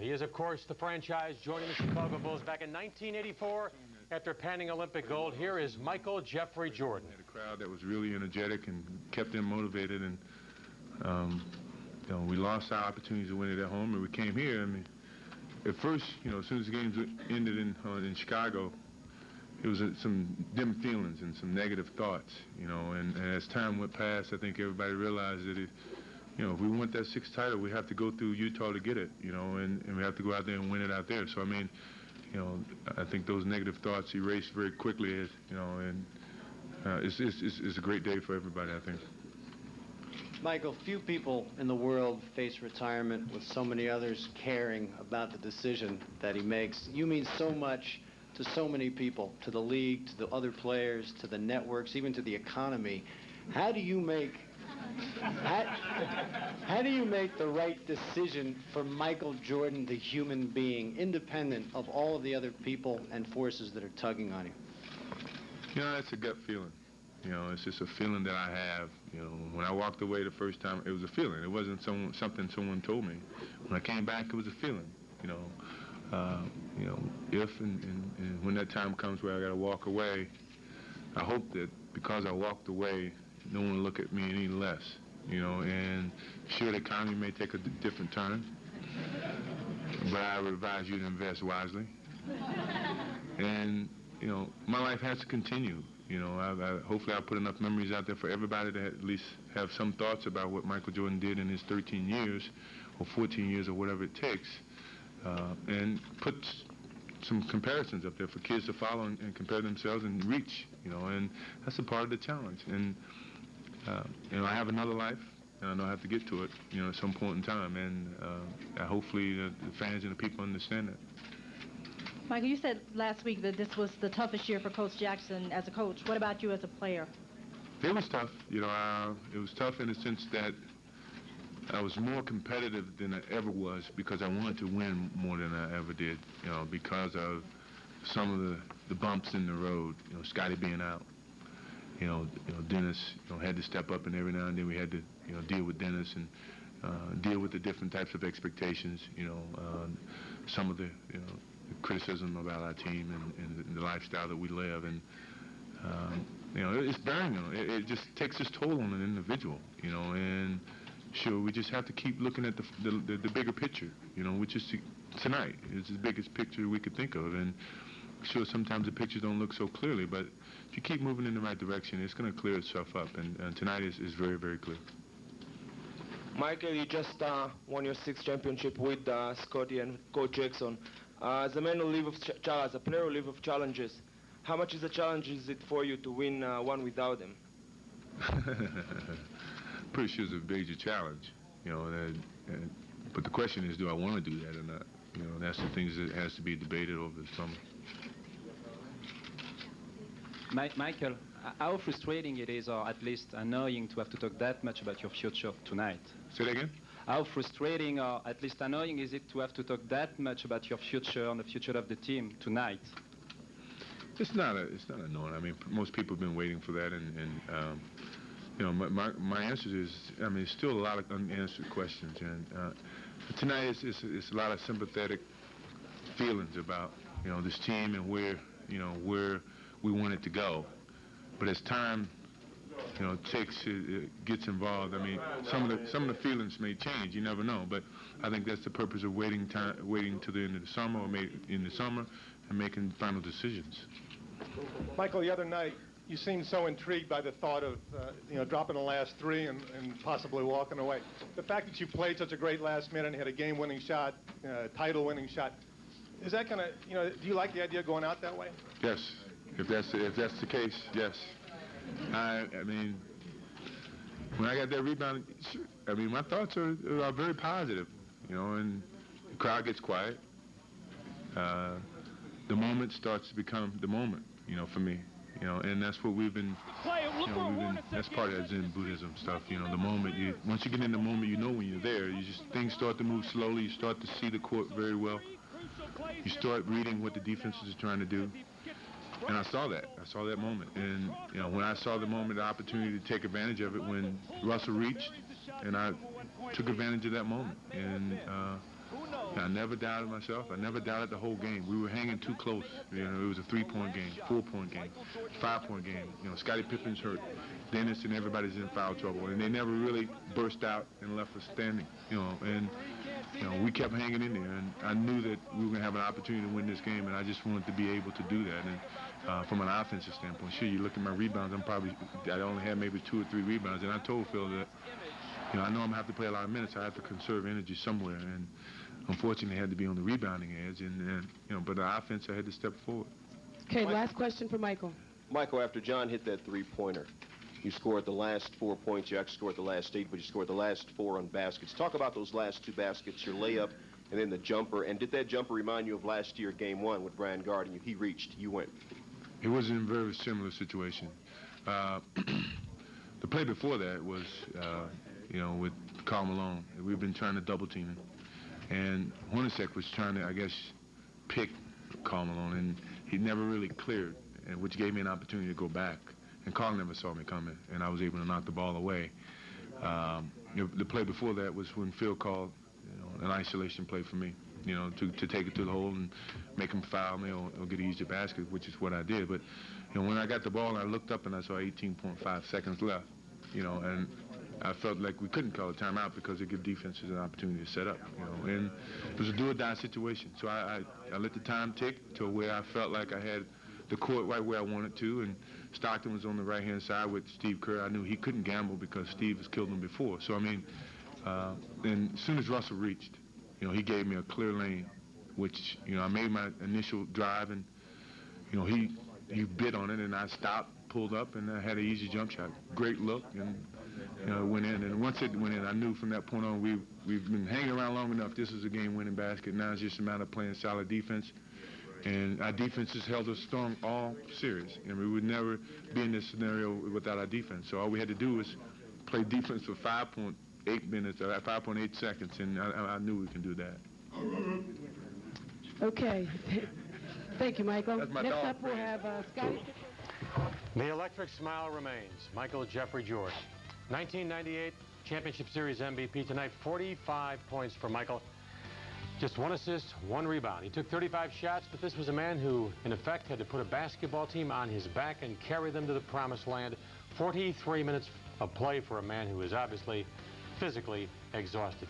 He is, of course, the franchise joining the Chicago Bulls back in 1984 after panning Olympic gold. Here is Michael Jeffrey Jordan. We had a crowd that was really energetic and kept them motivated, and we lost our opportunities to win it at home, and we came here. I mean, at first, as soon as the games ended in Chicago, it was some dim feelings and some negative thoughts, and as time went past, I think everybody realized that if we want that sixth title, we have to go through Utah to get it, and we have to go out there and win it out there. So, I mean, I think those negative thoughts erased very quickly, and it's a great day for everybody, I think. Michael, few people in the world face retirement with so many others caring about the decision that he makes. You mean so much to so many people, to the league, to the other players, to the networks, even to the economy. How do you make the right decision for Michael Jordan, the human being, independent of all of the other people and forces that are tugging on you? It's a gut feeling. It's just a feeling that I have. When I walked away the first time, it was a feeling. It wasn't something someone told me. When I came back, it was a feeling. If and when that time comes where I got to walk away, I hope that because I walked away, no one will look at me any less. And sure, the economy may take a different turn, but I would advise you to invest wisely. And my life has to continue. Hopefully I'll put enough memories out there for everybody to at least have some thoughts about what Michael Jordan did in his 13 years or 14 years or whatever it takes, and put some comparisons up there for kids to follow and compare themselves and reach, and that's a part of the challenge. And, I have another life, and I know I have to get to it, at some point in time, and hopefully the fans and the people understand that. Michael, you said last week that this was the toughest year for Coach Jackson as a coach. What about you as a player? It was tough. It was tough in the sense that I was more competitive than I ever was because I wanted to win more than I ever did, because of some of the bumps in the road, Scotty being out. Dennis, had to step up, and every now and then we had to, deal with Dennis and deal with the different types of expectations, some of the, criticism about our team and the lifestyle that we live, and it's bearing on it. It just takes its toll on an individual, and sure, we just have to keep looking at the bigger picture, which is tonight. It's the biggest picture we could think of, and sure, sometimes the pictures don't look so clearly, but if you keep moving in the right direction, it's going to clear itself up, and tonight is very, very clear. Michael, you just won your 6th championship with Scotty and Coach Jackson. As a man who lives as a player who lives of challenges, how much is a challenge is it for you to win one without them? Pretty sure it's a major challenge, but the question is, do I want to do that or not? That's the things that has to be debated over the summer. Michael, how frustrating it is, or at least annoying, to have to talk that much about your future tonight? Say that again? How frustrating, or at least annoying, is it to have to talk that much about your future and the future of the team tonight? It's not annoying. I mean, most people have been waiting for that, and my answer is, I mean, there's still a lot of unanswered questions, and tonight it's a lot of sympathetic feelings about this team and where we want it to go. But as time it gets involved, I mean, some of the feelings may change. You never know. But I think that's the purpose of waiting to the end of the summer, or in the summer, and making final decisions. Michael, the other night, you seemed so intrigued by the thought of dropping the last 3 and possibly walking away. The fact that you played such a great last minute and had a game-winning shot, title-winning shot, is that going to, do you like the idea of going out that way? Yes. If that's the case, yes. I mean, when I got that rebound, I mean, my thoughts are very positive, and the crowd gets quiet. The moment starts to become the moment, for me, and that's what we've been, that's part of that Zen Buddhism stuff, the moment once you get in the moment, when you're there, things start to move slowly, you start to see the court very well, you start reading what the defenses are trying to do. And I saw that moment. And, when I saw the moment, the opportunity to take advantage of it when Russell reached, and I took advantage of that moment. And I never doubted myself. I never doubted the whole game. We were hanging too close. You know, it was a 3-point game, 4-point game, 5-point game. You know, Scottie Pippen's hurt. Dennis and everybody's in foul trouble, and they never really burst out and left us standing. You know, and we kept hanging in there, and I knew that we were going to have an opportunity to win this game, and I just wanted to be able to do that. And from an offensive standpoint, sure, you look at my rebounds, I only had maybe 2 or 3 rebounds, and I told Phil that, I know I'm going to have to play a lot of minutes. I have to conserve energy somewhere, and unfortunately, I had to be on the rebounding edge, and but the offense, I had to step forward. Okay, last question for Michael. Michael, after John hit that three-pointer, you scored the last 4 points. You actually scored the last 8, but you scored the last 4 on baskets. Talk about those last 2 baskets, your layup and then the jumper. And did that jumper remind you of last year, Game 1, with Brian guarding you? He reached, you went. It was in a very similar situation. The play before that was, with Karl Malone. We've been trying to double team him. And Hornacek was trying to, I guess, pick Karl Malone, and he never really cleared, which gave me an opportunity to go back. And Karl never saw me coming, and I was able to knock the ball away. The play before that was when Phil called an isolation play for me, to take it to the hole and make him foul me or get an easy basket, which is what I did. But when I got the ball, I looked up and I saw 18.5 seconds left, and I felt like we couldn't call a timeout because it gave defenses an opportunity to set up, and it was a do-or-die situation. So I let the time tick to where I felt like I had the court right where I wanted to, and Stockton was on the right-hand side with Steve Kerr. I knew he couldn't gamble because Steve has killed him before. So, and as soon as Russell reached, he gave me a clear lane, which, I made my initial drive, and, he bit on it, and I stopped, pulled up, and I had an easy jump shot. Great look, and, it went in. And once it went in, I knew from that point on we've been hanging around long enough. This is a game-winning basket. Now it's just a matter of playing solid defense. And our defense has held us strong all series. We would never be in this scenario without our defense. So all we had to do was play defense for 5.8 minutes, 5.8 seconds, and I knew we can do that. Okay. Thank you, Michael. That's my Next dog, up, we'll have Scottie. The electric smile remains. Michael Jeffrey Jordan. 1998 Championship Series MVP tonight, 45 points for Michael. Just 1 assist, 1 rebound. He took 35 shots, but this was a man who, in effect, had to put a basketball team on his back and carry them to the promised land. 43 minutes of play for a man who is obviously physically exhausted.